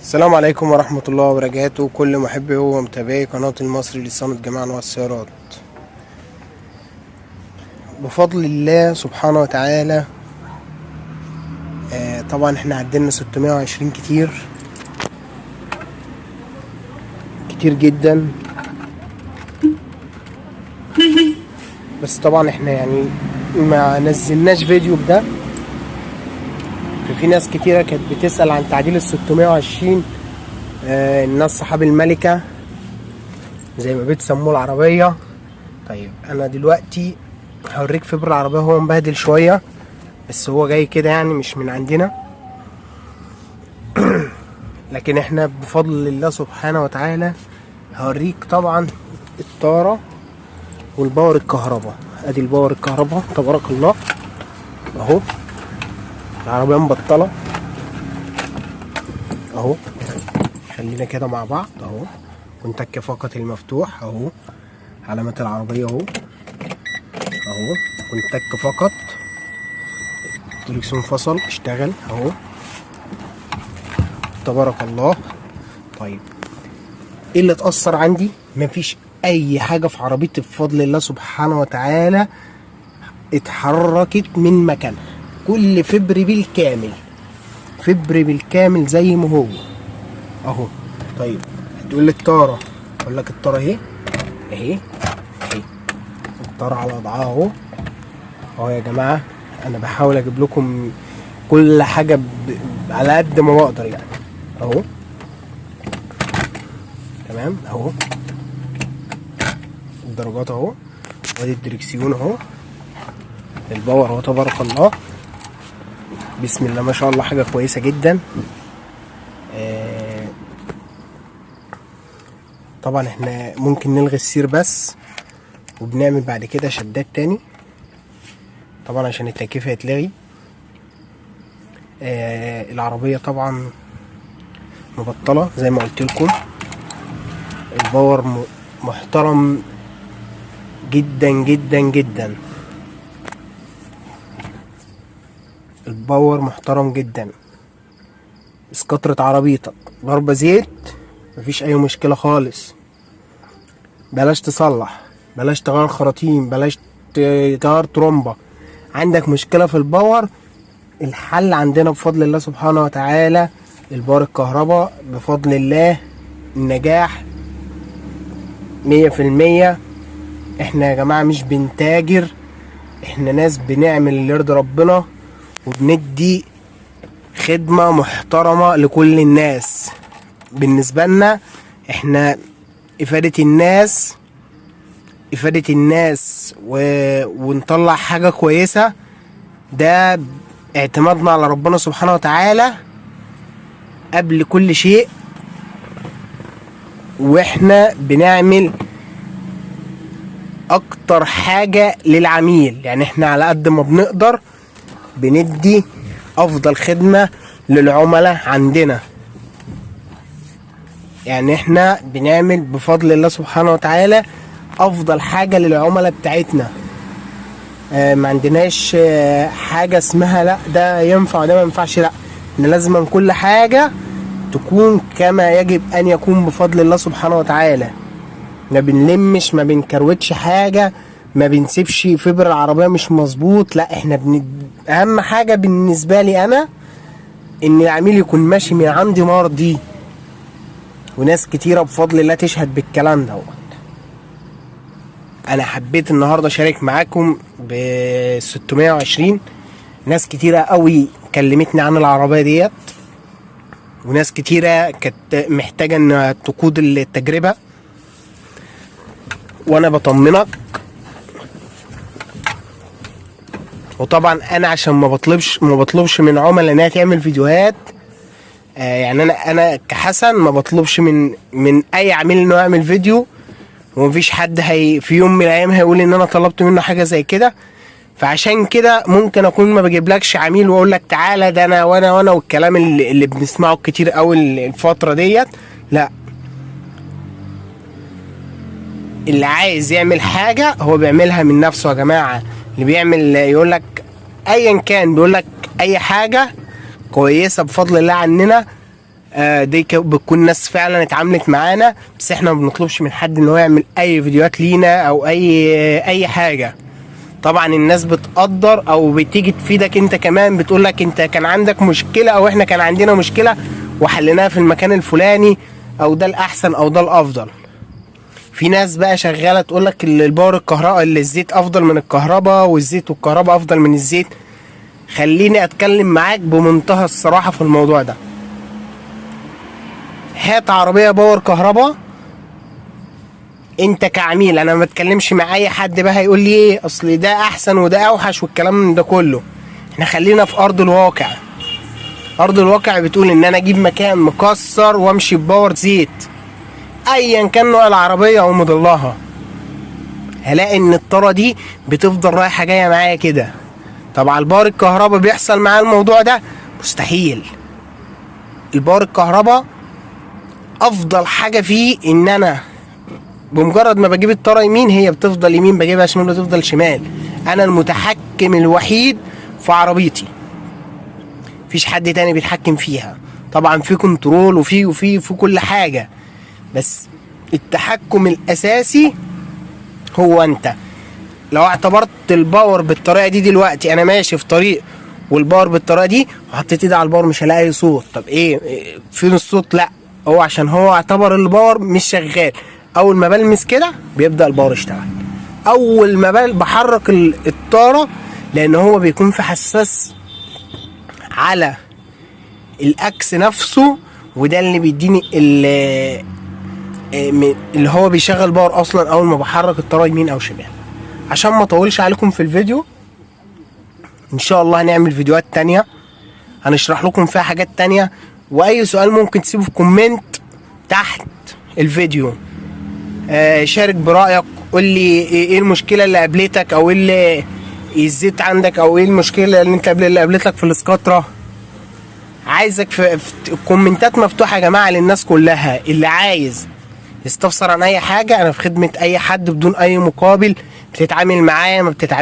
السلام عليكم ورحمة الله وبركاته. كل محبي ومتابعي قناة المصري لصيانة جميع أنواع السيارات بفضل الله سبحانه وتعالى. طبعا احنا عدلنا 620 كتير جدا، بس طبعا احنا يعني ما نزلناش فيديو بده. في ناس كتيرة كانت بتسأل عن تعديل ال 620. الناس صحاب الملكة زي ما بتسموه العربية. طيب انا دلوقتي هوريك فبر العربية. هو مبهدل شوية بس هو جاي كده يعني مش من عندنا لكن احنا بفضل الله سبحانه وتعالى هوريك طبعا الطارة والباور الكهرباء. ادي الباور الكهرباء تبارك الله اهو. العربية مبطلة اهو. خلينا كده مع بعض اهو. كونتاك فقط المفتوح اهو. علامات العربية اهو اهو. كونتاك فقط. الدركسيون فصل اشتغل اهو تبارك الله. طيب ايه اللي اتأثر عندي؟ مفيش اي حاجة في عربيتي بفضل الله سبحانه وتعالى اتحركت من مكانها. كل فبر بالكامل، فبر بالكامل زي ما هو اهو. طيب هتقول لي الطاره، اقول لك الطاره اهي اهي اهي. الطاره على وضعها اهو يا جماعه. انا بحاول اجيب لكم كل حاجه على قد ما بقدر يعني اهو. تمام اهو. الدرجات اهو، وادي الدركسيون اهو. الباور اهو تبارك الله بسم الله ما شاء الله. حاجه كويسه جدا. طبعا احنا ممكن نلغي السير بس وبنعمل بعد كده شدات تاني طبعا عشان التكييف هيتلغي. العربية طبعا مبطلة زي ما قلت لكم. الباور محترم جدا جدا جدا. الباور محترم جدا. اسقطرة عربيتك ضربة زيت مفيش اي مشكلة خالص. بلاش تصلح، بلاش تغير خراطيم، بلاش تغير ترومبة. عندك مشكلة في الباور، الحل عندنا بفضل الله سبحانه وتعالى الباور الكهرباء. بفضل الله النجاح 100%. احنا يا جماعة مش بنتاجر، احنا ناس بنعمل اللي يرضي ربنا وبندي خدمة محترمة لكل الناس. بالنسبة لنا احنا افادة الناس ونطلع حاجة كويسة. ده اعتمادنا على ربنا سبحانه وتعالى قبل كل شيء. واحنا بنعمل اكتر حاجة للعميل، يعني احنا على قد ما بنقدر بندي افضل خدمة للعملاء عندنا. يعني احنا بنعمل بفضل الله سبحانه وتعالى افضل حاجة للعملاء بتاعتنا. ما عندناش حاجة اسمها لا ده ينفع وده ما ينفعش. لا احنا لازم كل حاجة تكون كما يجب ان يكون بفضل الله سبحانه وتعالى. ما بنلمش، ما بنكروتش حاجة، ما بنسيبش فبر العربية مش مظبوط. لا احنا اهم حاجة بالنسبة لي انا ان العميل يكون ماشي من عندي مرضي. وناس كتيرة بفضل الله تشهد بالكلام دوت. انا حبيت النهاردة اشارك معاكم ب 620. ناس كتيرة قوي كلمتني عن العربية ديت، وناس كتيرة كانت محتاجة ان تقود التجربة، وانا بطمنك. وطبعا انا عشان ما بطلبش من عملاء انها تعمل فيديوهات. يعني انا كحسن ما بطلبش من اي عميل انه يعمل فيديو. ومفيش حد في يوم من الايام هيقول ان انا طلبت منه حاجه زي كده. فعشان كده ممكن اكون ما بجيبلكش عميل واقول لك تعالى ده انا وانا والكلام اللي بنسمعه كتير قوي الفتره ديت. لا، اللي عايز يعمل حاجه هو بيعملها من نفسه يا جماعه. اللي بيعمل يقول لك ايا كان، بيقول لك اي حاجه كويسه بفضل الله عننا دي بتكون ناس فعلا اتعاملت معانا، بس احنا ما بنطلبش من حد ان هو يعمل اي فيديوهات لينا او اي حاجه. طبعا الناس بتقدر او بتيجي تفيدك انت كمان، بتقولك انت كان عندك مشكله او احنا كان عندنا مشكله وحليناها في المكان الفلاني، او ده الاحسن او ده الافضل. في ناس بقى شغاله تقولك الباور الكهرباء اللي الزيت افضل من الكهرباء، والزيت والكهرباء افضل من الزيت. خليني اتكلم معاك بمنتهى الصراحه في الموضوع ده. هات عربيه باور كهرباء انت كعميل، انا ما بتكلمش مع اي حد بقى هيقول لي ايه اصل ده احسن وده اوحش والكلام من ده كله. احنا خلينا في ارض الواقع. ارض الواقع بتقول ان انا اجيب مكان مكسر وامشي بباور زيت ايا كان نوع العربيه او موديلها، هلاقي ان الطاره دي بتفضل رايحه جايه معايا كده. طبعا الباور الكهرباء بيحصل معاه الموضوع ده؟ مستحيل. الباور الكهرباء افضل حاجه فيه ان انا بمجرد ما بجيب الطاره يمين هي بتفضل يمين، بجيبها شمال بتفضل شمال. انا المتحكم الوحيد في عربيتي، مفيش حد تاني بيتحكم فيها. طبعا في كنترول وفي كل حاجه، بس التحكم الاساسي هو انت. لو اعتبرت الباور بالطريقه دي دلوقتي، انا ماشي في طريق والباور بالطريقه دي وحطيت ايدي على الباور مش هلاقي اي صوت. طب ايه فين الصوت؟ لا، هو عشان هو اعتبر الباور مش شغال. اول ما بلمس كده بيبدا الباور يشتغل. اول ما بحرك الطاره، لان هو بيكون في حساس على الاكس نفسه، وده اللي بيديني اللي هو بيشغل باور اصلا اول ما بحرك الطاره يمين او شمال. عشان ما اطولش عليكم في الفيديو، ان شاء الله هنعمل فيديوهات تانية هنشرح لكم فيها حاجات تانية. واي سؤال ممكن تسيبه في كومنت تحت الفيديو. شارك برأيك، قول لي ايه المشكلة اللي قابلتك، او ايه اللي الزيت عندك، او ايه المشكلة اللي قابلتك في الاسكاترا. عايزك في الكومنتات مفتوحة يا جماعة للناس كلها. اللي عايز يستفسر عن اي حاجة، انا في خدمة اي حد بدون اي مقابل. بتتعامل معايا ما بتتعامل